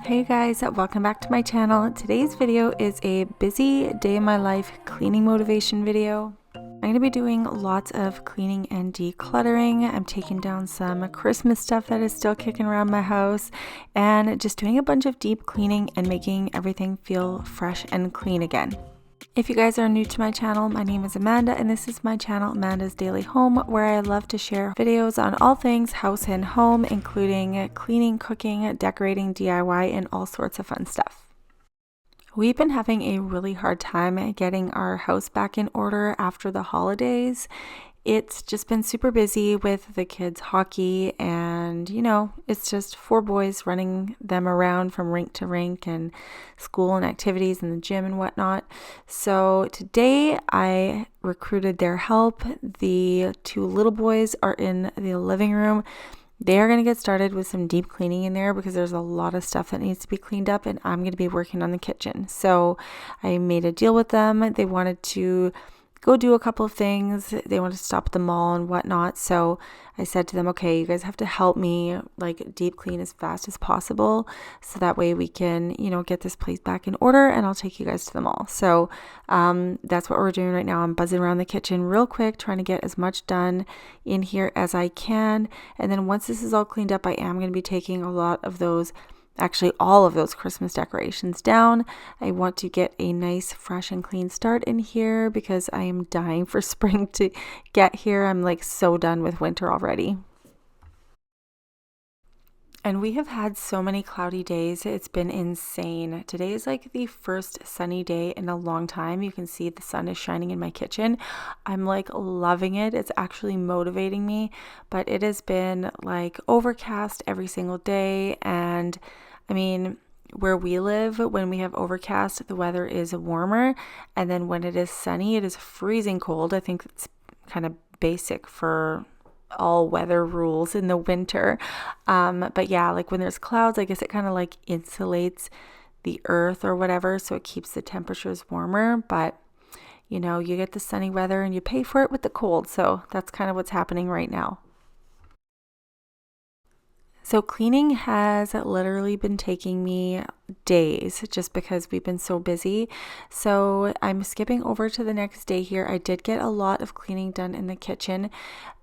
Hey guys, welcome back to my channel. Today's video is a busy day in my life cleaning motivation video. I'm going to be doing lots of cleaning and decluttering. I'm taking down some Christmas stuff that is still kicking around my house and just doing a bunch of deep cleaning and making everything feel fresh and clean again. If you guys are new to my channel, my name is Amanda and this is my channel Amanda's Daily Home, where I love to share videos on all things house and home, including cleaning, cooking, decorating, DIY, and all sorts of fun stuff. We've been having a really hard time getting our house back in order after the holidays. It's just been super busy with the kids' hockey and, it's just 4 boys running them around from rink to rink and school and activities and the gym and whatnot. So today I recruited their help. The 2 little boys are in the living room. They are going to get started with some deep cleaning in there because there's a lot of stuff that needs to be cleaned up, and I'm going to be working on the kitchen. So I made a deal with them. They wanted to go do a couple of things. They want to stop at the mall and whatnot. So I said to them, okay, you guys have to help me deep clean as fast as possible. So that way we can, get this place back in order and I'll take you guys to the mall. So that's what we're doing right now. I'm buzzing around the kitchen real quick, trying to get as much done in here as I can. And then once this is all cleaned up, I am going to be taking a lot of those, actually all of those Christmas decorations down. I want to get a nice fresh and clean start in here because I am dying for spring to get here. I'm so done with winter already. And we have had so many cloudy days. It's been insane. Today is the first sunny day in a long time. You can see the sun is shining in my kitchen. I'm loving it. It's actually motivating me, but it has been overcast every single day. And where we live, when we have overcast, the weather is warmer. And then when it is sunny, it is freezing cold. I think it's kind of basic for all weather rules in the winter. But yeah, when there's clouds, I guess it kind of insulates the earth or whatever. So it keeps the temperatures warmer. But you get the sunny weather and you pay for it with the cold. So that's kind of what's happening right now. So cleaning has literally been taking me days just because we've been so busy. So I'm skipping over to the next day here. I did get a lot of cleaning done in the kitchen.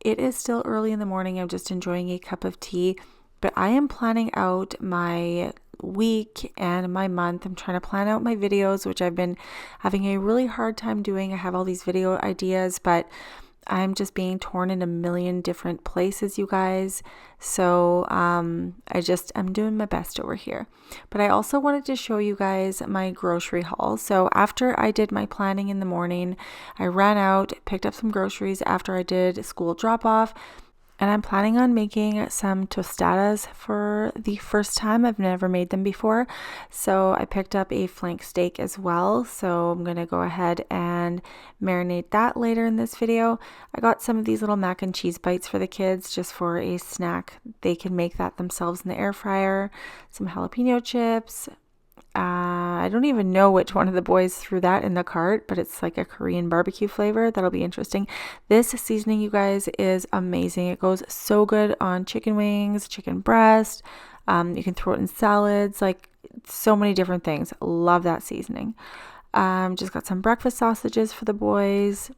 It is still early in the morning. I'm just enjoying a cup of tea, but I am planning out my week and my month. I'm trying to plan out my videos, which I've been having a really hard time doing. I have all these video ideas, but I'm just being torn in a million different places, you guys. So I'm doing my best over here. But I also wanted to show you guys my grocery haul. So after I did my planning in the morning, I ran out, picked up some groceries after I did school drop off. And I'm planning on making some tostadas for the first time. I've never made them before. So I picked up a flank steak as well. So I'm going to go ahead and marinate that later in this video. I got some of these little mac and cheese bites for the kids just for a snack. They can make that themselves in the air fryer. Some jalapeno chips. I don't even know which one of the boys threw that in the cart, but it's a Korean barbecue flavor. That'll be interesting. This seasoning, you guys, is amazing. It goes so good on chicken wings, chicken breast. You can throw it in salads, so many different things. Love that seasoning. Just got some breakfast sausages for the boys.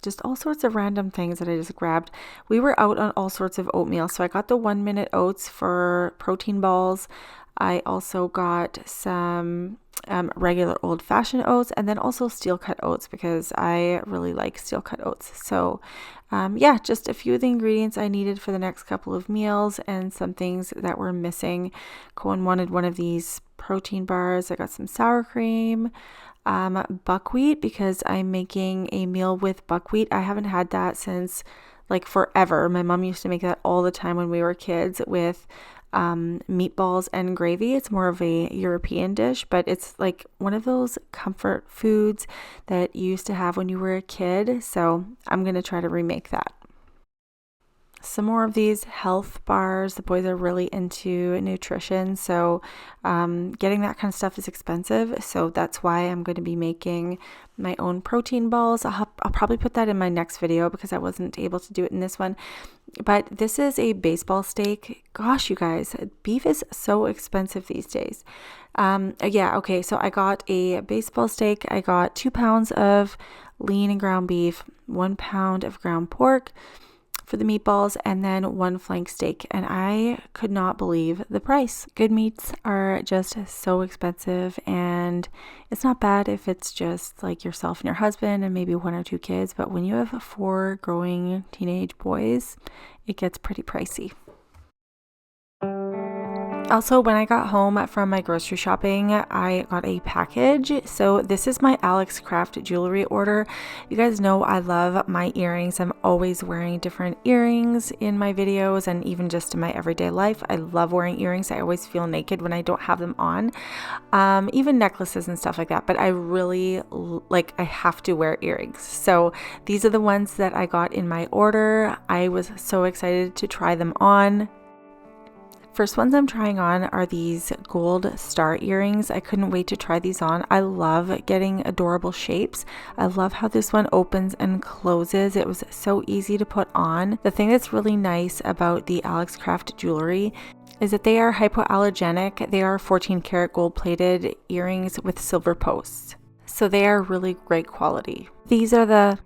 Just all sorts of random things that I just grabbed. We were out on all sorts of oatmeal. So I got the 1-minute oats for protein balls. I also got some regular old-fashioned oats and then also steel-cut oats because I really like steel-cut oats. So yeah, just a few of the ingredients I needed for the next couple of meals and some things that were missing. Cohen wanted one of these protein bars. I got some sour cream, buckwheat because I'm making a meal with buckwheat. I haven't had that since forever. My mom used to make that all the time when we were kids with meatballs and gravy. It's more of a European dish, but it's one of those comfort foods that you used to have when you were a kid. So I'm going to try to remake that. some more of these health bars. The boys are really into nutrition, so getting that kind of stuff is expensive. So that's why I'm going to be making my own protein balls. I'll probably put that in my next video because I wasn't able to do it in this one. But this is a baseball steak. Gosh, you guys, beef is so expensive these days. Yeah, okay, so I got a baseball steak. I got 2 pounds of lean and ground beef, 1 pound of ground pork for the meatballs, and then 1 flank steak. And I could not believe the price. Good meats are just so expensive, and it's not bad if it's just like yourself and your husband and maybe 1 or 2 kids, but when you have 4 growing teenage boys, it gets pretty pricey. Also, when I got home from my grocery shopping, I got a package. So this is my Alexcraft Jewelry order. You guys know I love my earrings. I'm always wearing different earrings in my videos and even just in my everyday life. I love wearing earrings. I always feel naked when I don't have them on. Even necklaces and stuff like that. But I really I have to wear earrings. So these are the ones that I got in my order. I was so excited to try them on. First ones I'm trying on are these gold star earrings. I couldn't wait to try these on. I love getting adorable shapes. I love how this one opens and closes. It was so easy to put on. The thing that's really nice about the Alexcraft Jewelry is that they are hypoallergenic. They are 14 karat gold plated earrings with silver posts. So they are really great quality. These are the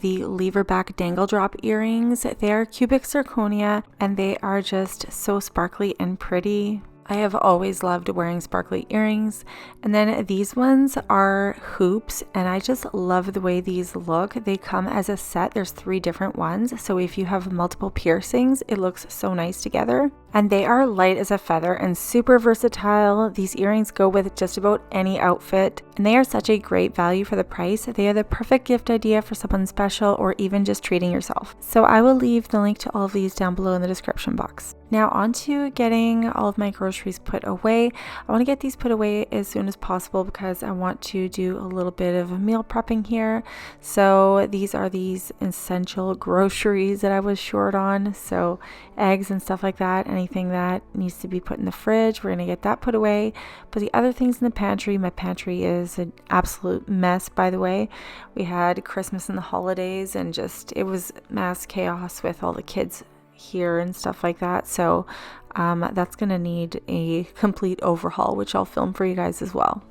lever back dangle drop earrings. They are cubic zirconia and they are just so sparkly and pretty. I have always loved wearing sparkly earrings. And then these ones are hoops, and I just love the way these look. They come as a set. There's 3 different ones. So if you have multiple piercings, it looks so nice together. And they are light as a feather and super versatile. These earrings go with just about any outfit, and they are such a great value for the price. They are the perfect gift idea for someone special or even just treating yourself. So I will leave the link to all of these down below in the description box. Now on to getting all of my groceries put away. I want to get these put away as soon as possible because I want to do a little bit of meal prepping here. So these are these essential groceries that I was short on. So eggs and stuff like that, anything that needs to be put in the fridge, we're going to get that put away. But the other things in the pantry, my pantry is an absolute mess, by the way. We had Christmas and the holidays and just, it was mass chaos with all the kids here and stuff like that. So that's gonna need a complete overhaul, which I'll film for you guys as well.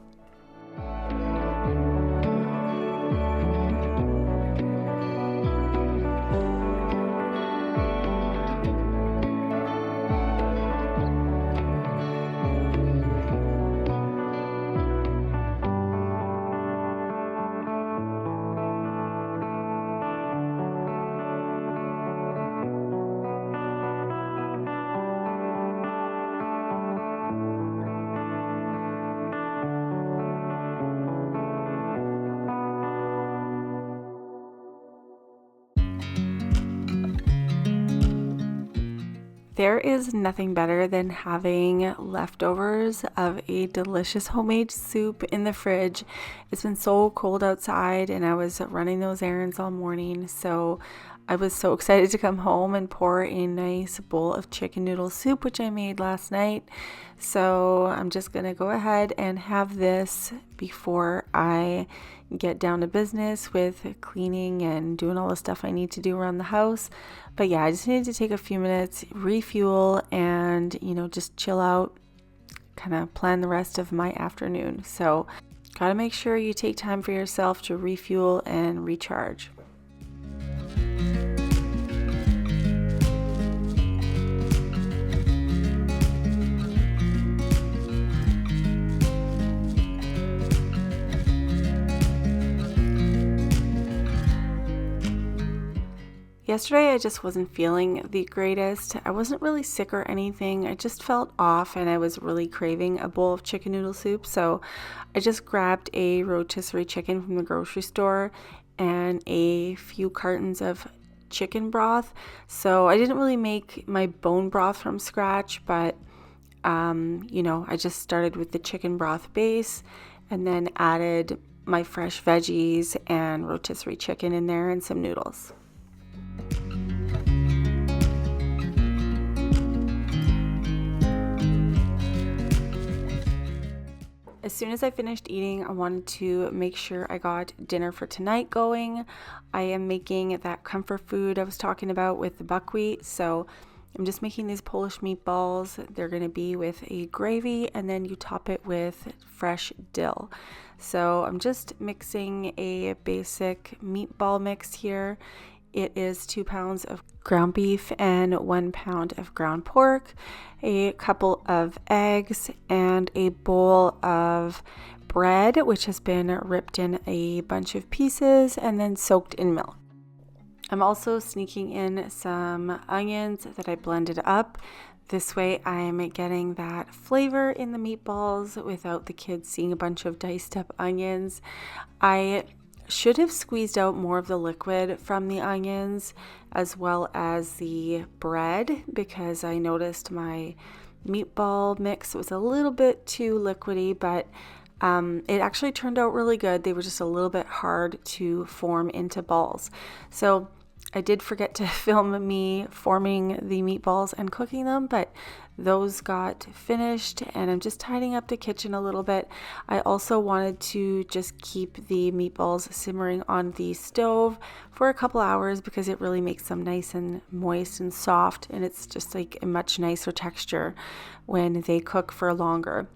There is nothing better than having leftovers of a delicious homemade soup in the fridge. It's been so cold outside and I was running those errands all morning, so I was so excited to come home and pour a nice bowl of chicken noodle soup, which I made last night. So I'm just gonna go ahead and have this before I get down to business with cleaning and doing all the stuff I need to do around the house. But yeah, I just needed to take a few minutes, refuel, and just chill out, kind of plan the rest of my afternoon. So gotta make sure you take time for yourself to refuel and recharge. Yesterday I just wasn't feeling the greatest. I wasn't really sick or anything. I just felt off and I was really craving a bowl of chicken noodle soup. So I just grabbed a rotisserie chicken from the grocery store and a few cartons of chicken broth. So I didn't really make my bone broth from scratch, but I just started with the chicken broth base and then added my fresh veggies and rotisserie chicken in there and some noodles. As soon as I finished eating, I wanted to make sure I got dinner for tonight going. I am making that comfort food I was talking about with the buckwheat. So I'm just making these Polish meatballs. They're going to be with a gravy, and then you top it with fresh dill. So I'm just mixing a basic meatball mix here. It is 2 pounds of ground beef and 1 pound of ground pork, a couple of eggs, and a bowl of bread, which has been ripped in a bunch of pieces and then soaked in milk. I'm also sneaking in some onions that I blended up. This way I'm getting that flavor in the meatballs without the kids seeing a bunch of diced up onions. I should have squeezed out more of the liquid from the onions as well as the bread, because I noticed my meatball mix was a little bit too liquidy, but it actually turned out really good. They were just a little bit hard to form into balls. So I did forget to film me forming the meatballs and cooking them, but those got finished and I'm just tidying up the kitchen a little bit. I also wanted to just keep the meatballs simmering on the stove for a couple hours because it really makes them nice and moist and soft, and it's just like a much nicer texture when they cook for longer.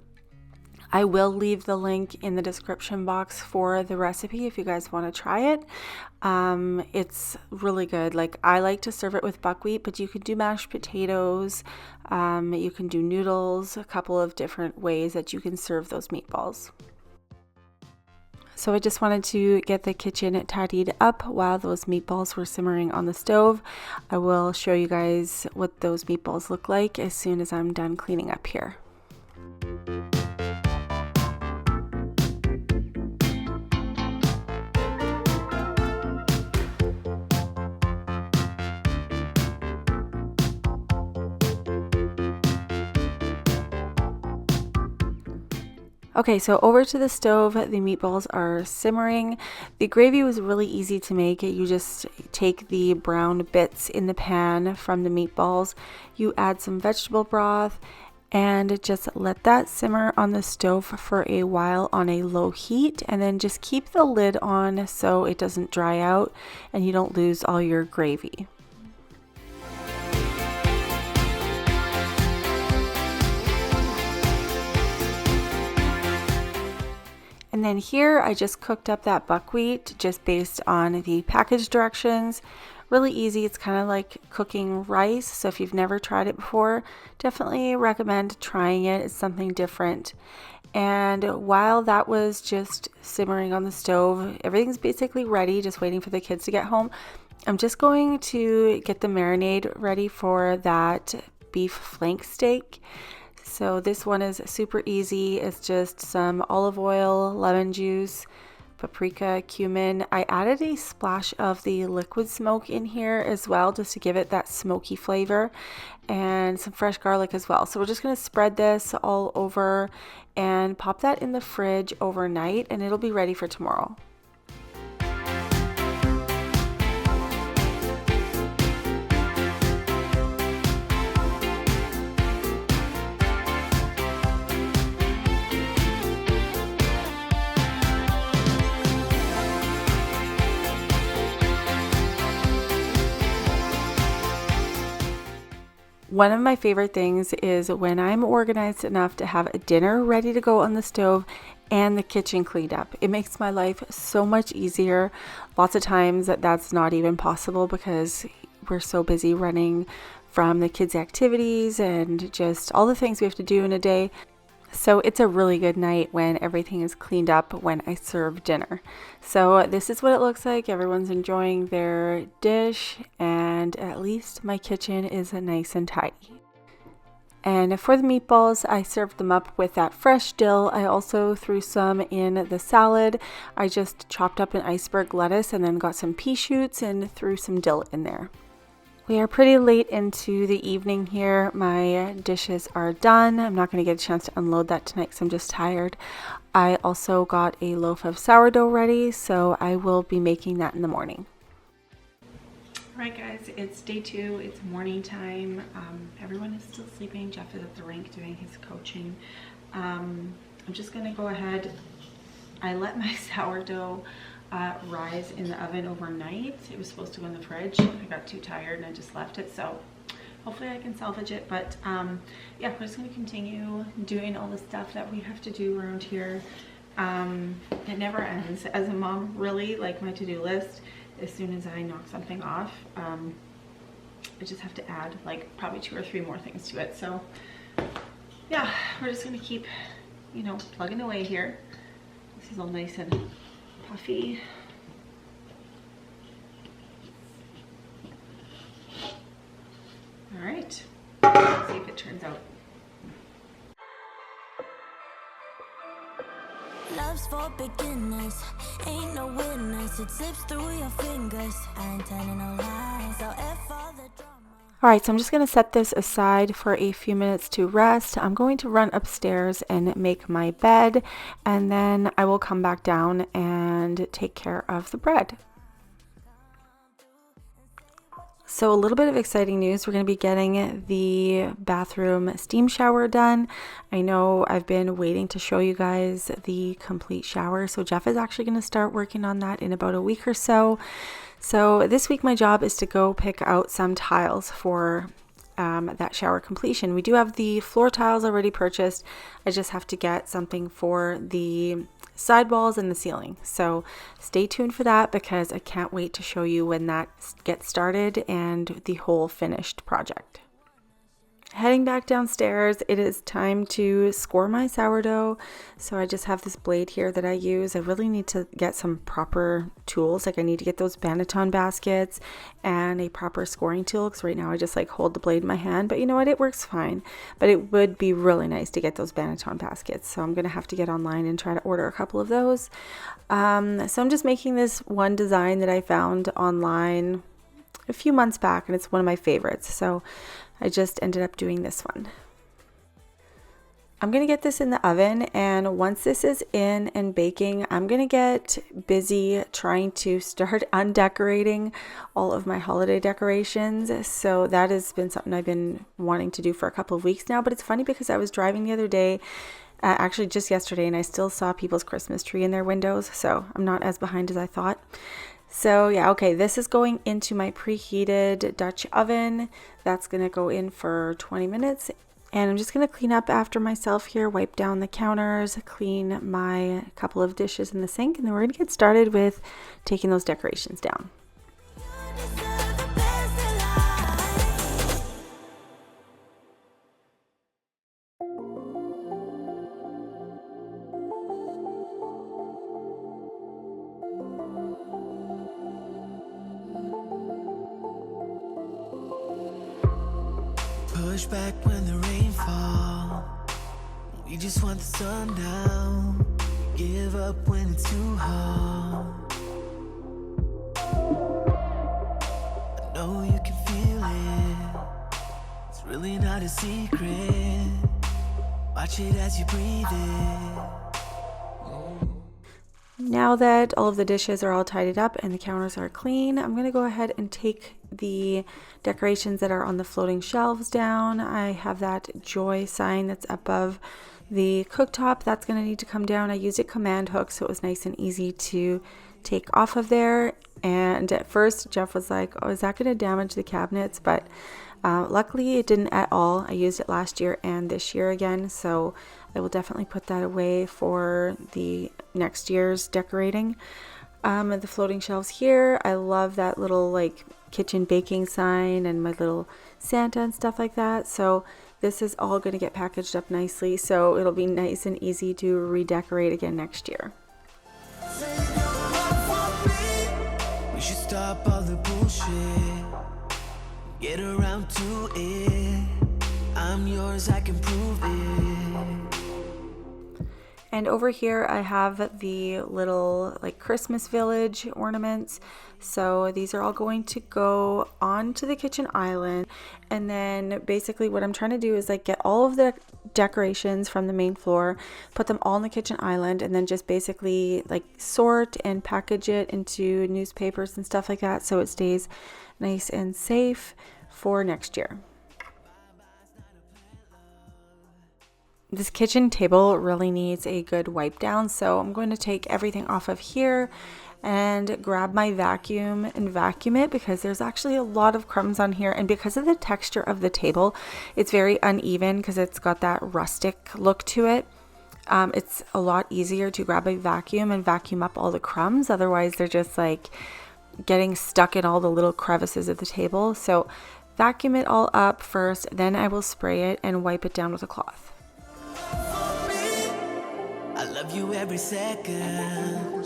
I will leave the link in the description box for the recipe if you guys want to try it. It's really good. Like, I like to serve it with buckwheat, but you can do mashed potatoes. You can do noodles, a couple of different ways that you can serve those meatballs. So I just wanted to get the kitchen tidied up while those meatballs were simmering on the stove. I will show you guys what those meatballs look like as soon as I'm done cleaning up here. Okay, so over to the stove, the meatballs are simmering. The gravy was really easy to make. You just take the brown bits in the pan from the meatballs, you add some vegetable broth, and just let that simmer on the stove for a while on a low heat, and then just keep the lid on so it doesn't dry out and you don't lose all your gravy. And then here I just cooked up that buckwheat just based on the package directions. Really easy. It's kind of like cooking rice. So if you've never tried it before, definitely recommend trying it. It's something different. And while that was just simmering on the stove, everything's basically ready, just waiting for the kids to get home. I'm just going to get the marinade ready for that beef flank steak. So this one is super easy. It's just some olive oil, lemon juice, paprika, cumin. I added a splash of the liquid smoke in here as well, just to give it that smoky flavor, and some fresh garlic as well. So we're just going to spread this all over and pop that in the fridge overnight, and it'll be ready for tomorrow. One of my favorite things is when I'm organized enough to have a dinner ready to go on the stove and the kitchen cleaned up. It makes my life so much easier. Lots of times that's not even possible because we're so busy running from the kids' activities and just all the things we have to do in a day. So it's a really good night when everything is cleaned up when I serve dinner. So this is what it looks like. Everyone's enjoying their dish, and at least my kitchen is nice and tidy. And for the meatballs, I served them up with that fresh dill. I also threw some in the salad. I just chopped up an iceberg lettuce and then got some pea shoots and threw some dill in there. We are pretty late into the evening here. My dishes are done. I'm not going to get a chance to unload that tonight because I'm just tired. I also got a loaf of sourdough ready, so I will be making that in the morning. Alright guys, it's day 2. It's morning time. Everyone is still sleeping. Jeff is at the rink doing his coaching. I'm just gonna go ahead. I let my sourdough rise in the oven overnight. It was supposed to go in the fridge. I got too tired and I just left it, so hopefully I can salvage it. But yeah, we're just gonna continue doing all the stuff that we have to do around here. It never ends. As a mom, really, like my to-do list, as soon as I knock something off, I just have to add like probably 2 or 3 more things to it. So yeah, we're just gonna keep, you know, plugging away here. This is all nice and puffy. All right, let's see if it turns out. Love's for beginners, ain't no witness, it slips through your fingers. I ain't telling no lies, so F all the drama. All right, so I'm just going to set this aside for a few minutes to rest. I'm going to run upstairs and make my bed, and then I will come back down and take care of the bread. So a little bit of exciting news. We're going to be getting the bathroom steam shower done. I know I've been waiting to show you guys the complete shower. So Jeff is actually going to start working on that in about a week or so. So this week my job is to go pick out some tiles for that shower completion. We do have the floor tiles already purchased. I just have to get something for the sidewalls and the ceiling. So stay tuned for that because I can't wait to show you when that gets started and the whole finished project. Heading back downstairs, it is time to score my sourdough. So I just have this blade here that I use. I really need to get some proper tools. Like I need to get those banneton baskets and a proper scoring tool, because right now I just like hold the blade in my hand, but you know what, it works fine. But it would be really nice to get those banneton baskets. So I'm gonna have to get online and try to order a couple of those. So I'm just making this one design that I found online a few months back, and it's one of my favorites. So I just ended up doing this one. I'm going to get this in the oven, and once this is in and baking, I'm going to get busy trying to start undecorating all of my holiday decorations. So that has been something I've been wanting to do for a couple of weeks now, but it's funny because I was driving the other day, actually just yesterday, and I still saw people's Christmas tree in their windows, so I'm not as behind as I thought. So yeah, okay, this is going into my preheated Dutch oven. That's gonna go in for 20 minutes. And I'm just gonna clean up after myself here, wipe down the counters, clean my couple of dishes in the sink, and then we're gonna get started with taking those decorations down. Push back when the rain falls. We just want the sun down. Give up when it's too hard. I know you can feel it. It's really not a secret. Watch it as you breathe it. Now that all of the dishes are all tidied up and the counters are clean, I'm going to go ahead and take the decorations that are on the floating shelves down. I have that joy sign that's above the cooktop. That's going to need to come down. I used a command hook, so it was nice and easy to take off of there. And at first, Jeff was like, oh, is that going to damage the cabinets? But luckily, it didn't at all. I used it last year and this year again, so I will definitely put that away for the next year's decorating. The floating shelves here, I love that little like kitchen baking sign and my little Santa and stuff like that. So this is all going to get packaged up nicely, so it'll be nice and easy to redecorate again next year. We should stop all the bullshit. Get around to it. I'm yours, I can prove it. And over here I have the little like Christmas village ornaments. So these are all going to go onto the kitchen island. And then basically what I'm trying to do is like get all of the decorations from the main floor, put them all on the kitchen island, and then just basically like sort and package it into newspapers and stuff like that, so it stays nice and safe for next year. This kitchen table really needs a good wipe down, so I'm going to take everything off of here and grab my vacuum and vacuum it, because there's actually a lot of crumbs on here, and because of the texture of the table, it's very uneven because it's got that rustic look to it. It's a lot easier to grab a vacuum and vacuum up all the crumbs, otherwise they're just like getting stuck in all the little crevices of the table. So vacuum it all up first, then I will spray it and wipe it down with a cloth. I love you every second.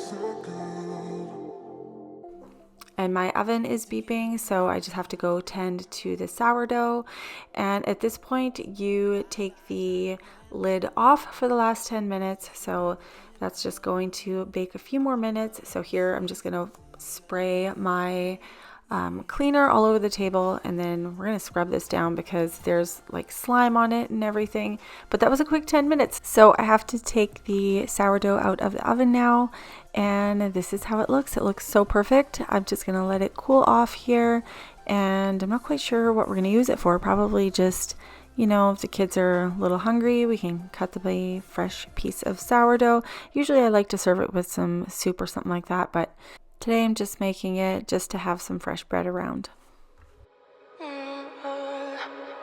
And my oven is beeping, so I just have to go tend to the sourdough. And at this point, you take the lid off for the last 10 minutes. So that's just going to bake a few more minutes. So here I'm just going to spray my cleaner all over the table, and then we're going to scrub this down because there's like slime on it and everything. But that was a quick 10 minutes. So I have to take the sourdough out of the oven now, and this is how it looks. It looks so perfect. I'm just going to let it cool off here, and I'm not quite sure what we're going to use it for. Probably just, you know, if the kids are a little hungry, we can cut them a fresh piece of sourdough. Usually I like to serve it with some soup or something like that, but today I'm just making it just to have some fresh bread around.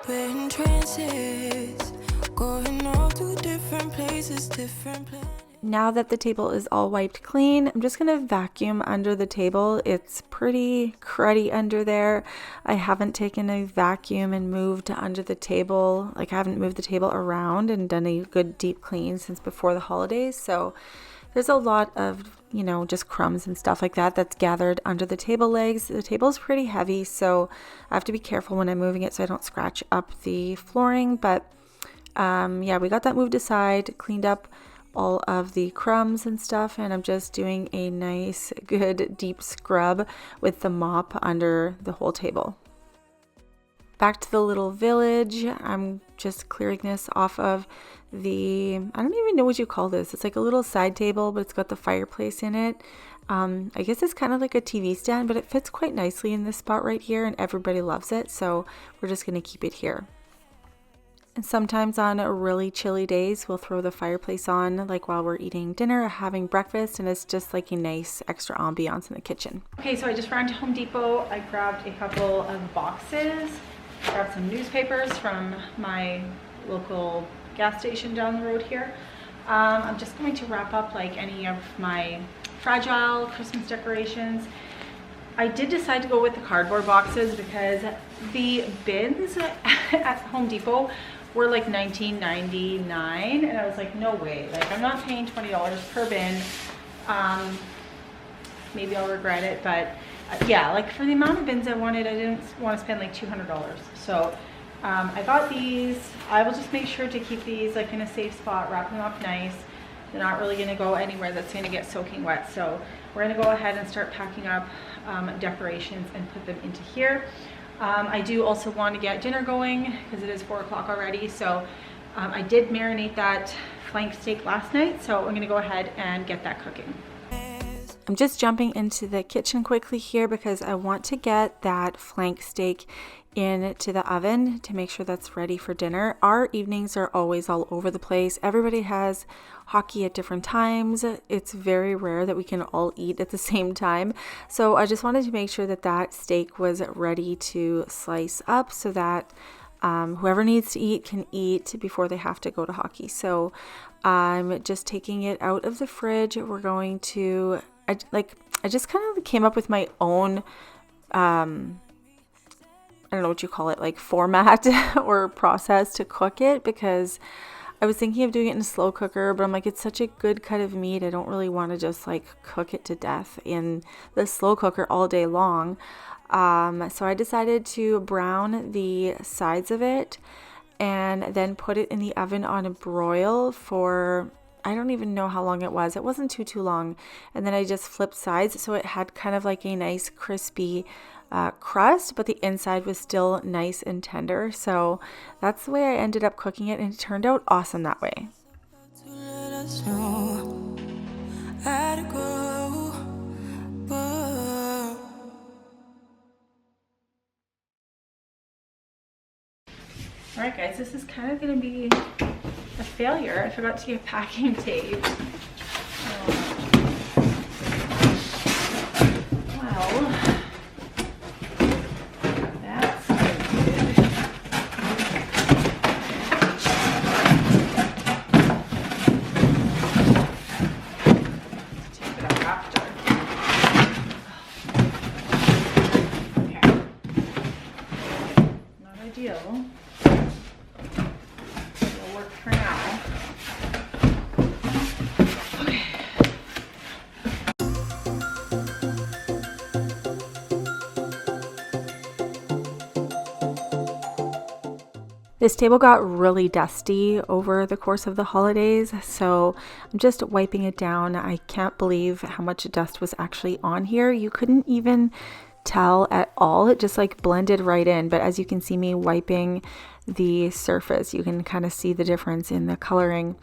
We're trances, going off to different places, different planets. Now that the table is all wiped clean, I'm just going to vacuum under the table. It's pretty cruddy under there. I haven't taken a vacuum and moved under the table. Like, I haven't moved the table around and done a good deep clean since before the holidays. So there's a lot of, you know, just crumbs and stuff like that that's gathered under the table legs. The table is pretty heavy, so I have to be careful when I'm moving it so I don't scratch up the flooring. But yeah, we got that moved aside, cleaned up all of the crumbs and stuff, and I'm just doing a nice good deep scrub with the mop under the whole table. Back to the little village, I'm just clearing this off of the, I don't even know what you call this. It's like a little side table, but it's got the fireplace in it. I guess it's kind of like a TV stand, but it fits quite nicely in this spot right here, and everybody loves it, so we're just going to keep it here. And sometimes on really chilly days, we'll throw the fireplace on, like while we're eating dinner or having breakfast, and it's just like a nice extra ambiance in the kitchen. Okay, so I just ran to Home Depot. I grabbed a couple of boxes, grabbed some newspapers from my local gas station down the road here. I'm just going to wrap up like any of my fragile Christmas decorations. I did decide to go with the cardboard boxes because the bins at Home Depot were like $19.99, and I was like, no way, like I'm not paying $20 per bin. Maybe I'll regret it, but yeah, like for the amount of bins I wanted, I didn't want to spend like $200. So I got these. I will just make sure to keep these like in a safe spot, wrap them up nice. They're not really going to go anywhere that's going to get soaking wet. So we're going to go ahead and start packing up decorations and put them into here. I do also want to get dinner going because it is 4 o'clock already. So I did marinate that flank steak last night, so I'm going to go ahead and get that cooking. I'm just jumping into the kitchen quickly here because I want to get that flank steak into the oven to make sure that's ready for dinner. Our evenings are always all over the place. Everybody has hockey at different times. It's very rare that we can all eat at the same time. So I just wanted to make sure that that steak was ready to slice up so that whoever needs to eat can eat before they have to go to hockey. So I'm just taking it out of the fridge. We're going to, I just kind of came up with my own, I don't know what you call it, like format or process to cook it, because I was thinking of doing it in a slow cooker, but I'm like, it's such a good cut of meat. I don't really want to just like cook it to death in the slow cooker all day long. So I decided to brown the sides of it and then put it in the oven on a broil for, I don't even know how long it was. It wasn't too long. And then I just flipped sides, so it had kind of like a nice crispy crust, but the inside was still nice and tender. So that's the way I ended up cooking it, and it turned out awesome that way. Alright guys, guys, this is kind of going to be a failure. I forgot to get packing tape. Well, that's good. Take it up after. Okay. Not ideal. It'll work for now. This table got really dusty over the course of the holidays, so I'm just wiping it down. I can't believe how much dust was actually on here. You couldn't even tell at all. It just like blended right in. But as you can see me wiping the surface, you can kind of see the difference in the coloring.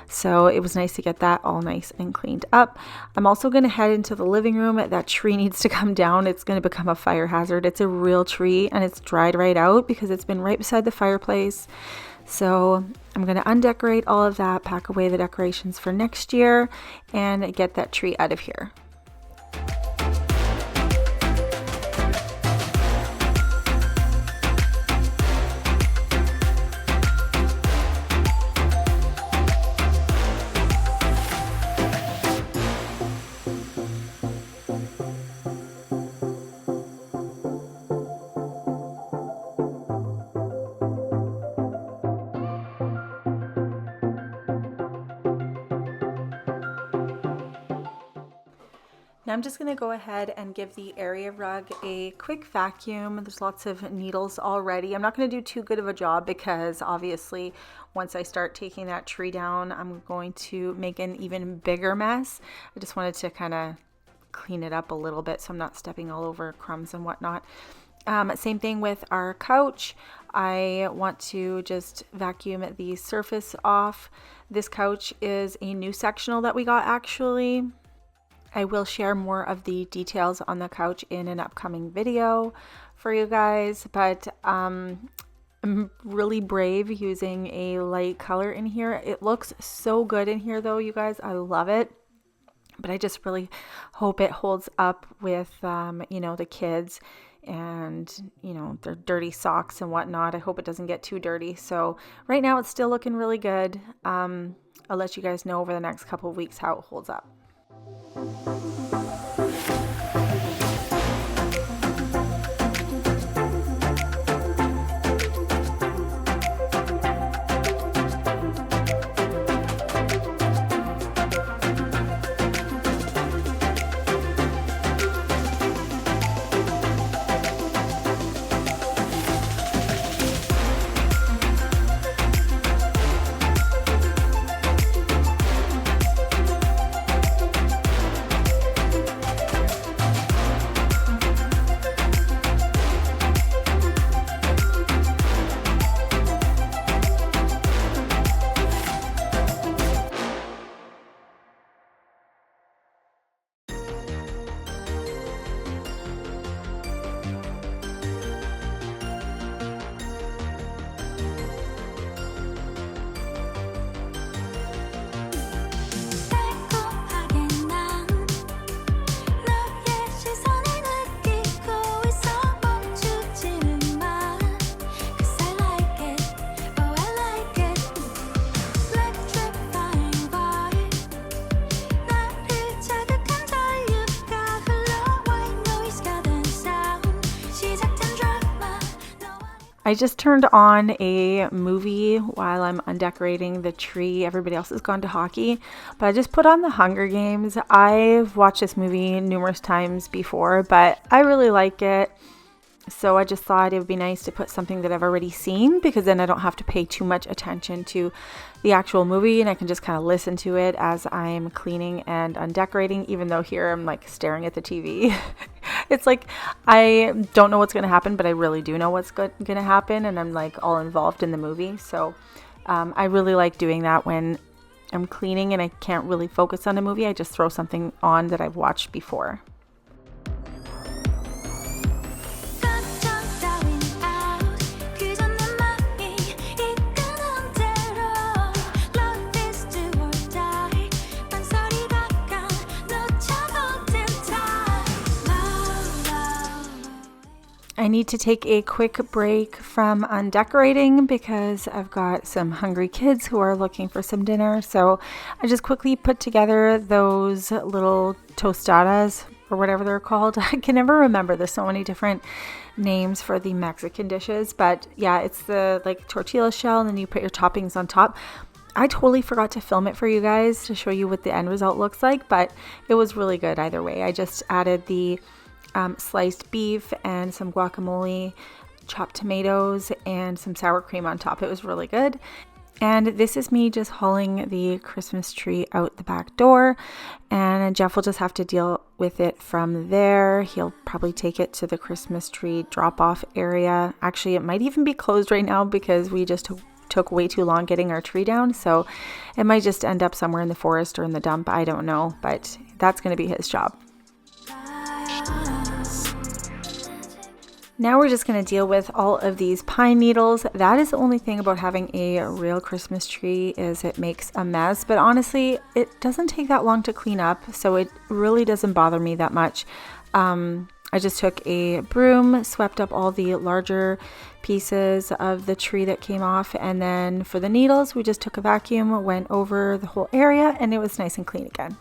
So it was nice to get that all nice and cleaned up. I'm also going to head into the living room. That tree needs to come down. It's going to become a fire hazard. It's a real tree and it's dried right out because it's been right beside the fireplace. So I'm going to undecorate all of that, pack away the decorations for next year, and get that tree out of here. Now I'm just going to go ahead and give the area rug a quick vacuum. There's lots of needles already. I'm not going to do too good of a job because obviously once I start taking that tree down, I'm going to make an even bigger mess. I just wanted to kind of clean it up a little bit so I'm not stepping all over crumbs and whatnot. Same thing with our couch. I want to just vacuum the surface off. This couch is a new sectional that we got actually. I will share more of the details on the couch in an upcoming video for you guys, but I'm really brave using a light color in here. It looks so good in here though, you guys. I love it, but I just really hope it holds up with, the kids and, their dirty socks and whatnot. I hope it doesn't get too dirty. So right now it's still looking really good. I'll let you guys know over the next couple of weeks how it holds up. I just turned on a movie while I'm undecorating the tree. Everybody else has gone to hockey, but I just put on the Hunger Games. I've watched this movie numerous times before, but I really like it. So I just thought it would be nice to put something that I've already seen, because then I don't have to pay too much attention to the actual movie and I can just kind of listen to it as I'm cleaning and undecorating, even though here I'm like staring at the TV. It's like I don't know what's going to happen, but I really do know what's going to happen, and I'm like all involved in the movie. So I really like doing that when I'm cleaning and I can't really focus on a movie. I just throw something on that I've watched before. I need to take a quick break from undecorating because I've got some hungry kids who are looking for some dinner. So I just quickly put together those little tostadas or whatever they're called. I can never remember. There's so many different names for the Mexican dishes, but yeah, it's the like tortilla shell and then you put your toppings on top. I totally forgot to film it for you guys to show you what the end result looks like, but it was really good either way. I just added the sliced beef and some guacamole, chopped tomatoes, and some sour cream on top. It was really good. And this is me just hauling the Christmas tree out the back door, and Jeff will just have to deal with it from there. He'll probably take it to the Christmas tree drop-off area. Actually, it might even be closed right now because we just took way too long getting our tree down, so it might just end up somewhere in the forest or in the dump. I don't know, but that's going to be his job. Now we're just going to deal with all of these pine needles. That is the only thing about having a real Christmas tree is it makes a mess. But honestly, it doesn't take that long to clean up, so it really doesn't bother me that much. I just took a broom, swept up all the larger pieces of the tree that came off, and then for the needles, we just took a vacuum, went over the whole area, and it was nice and clean again.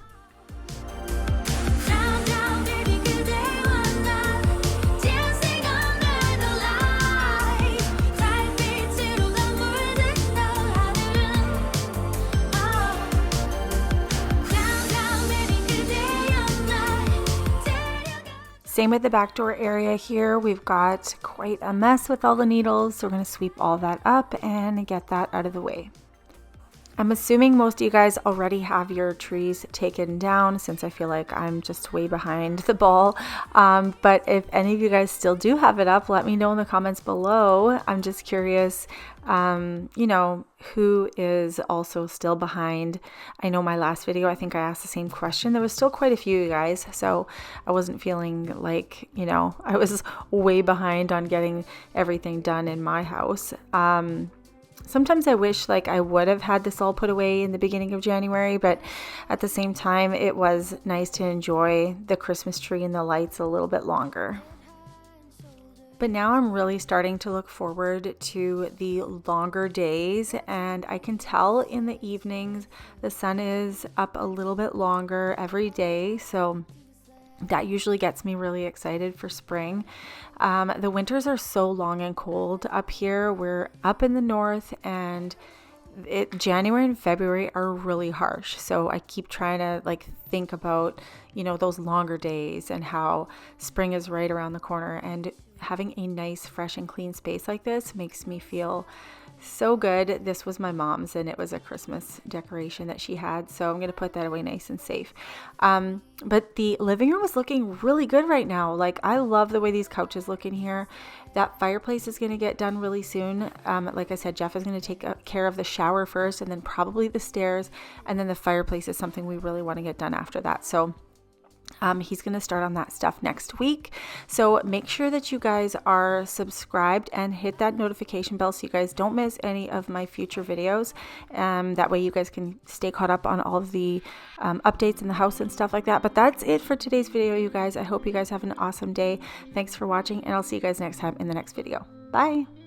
Same with the back door area here. We've got quite a mess with all the needles, so we're going to sweep all that up and get that out of the way. I'm assuming most of you guys already have your trees taken down since I feel like I'm just way behind the ball. But if any of you guys still do have it up, let me know in the comments below. I'm just curious, who is also still behind. I know my last video, I think I asked the same question. There was still quite a few of you guys, so I wasn't feeling like, I was way behind on getting everything done in my house. Sometimes I wish like I would have had this all put away in the beginning of January, but at the same time, it was nice to enjoy the Christmas tree and the lights a little bit longer. But now I'm really starting to look forward to the longer days, and I can tell in the evenings the sun is up a little bit longer every day, so that usually gets me really excited for spring. The winters are so long and cold up here. We're up in the north, and January and February are really harsh. So I keep trying to think about, those longer days and how spring is right around the corner. And having a nice, fresh and clean space like this makes me feel so good. This was my mom's, and it was a Christmas decoration that she had, so I'm going to put that away nice and safe. But the living room is looking really good right now. I love the way these couches look in here. That fireplace is going to get done really soon. Like I said, Jeff is going to take care of the shower first, and then probably the stairs, and then the fireplace is something we really want to get done after that. So he's going to start on that stuff next week. So make sure that you guys are subscribed and hit that notification bell so you guys don't miss any of my future videos. That way you guys can stay caught up on all of the updates in the house and stuff like that. But that's it for today's video, you guys. I hope you guys have an awesome day. Thanks for watching, and I'll see you guys next time in the next video. Bye.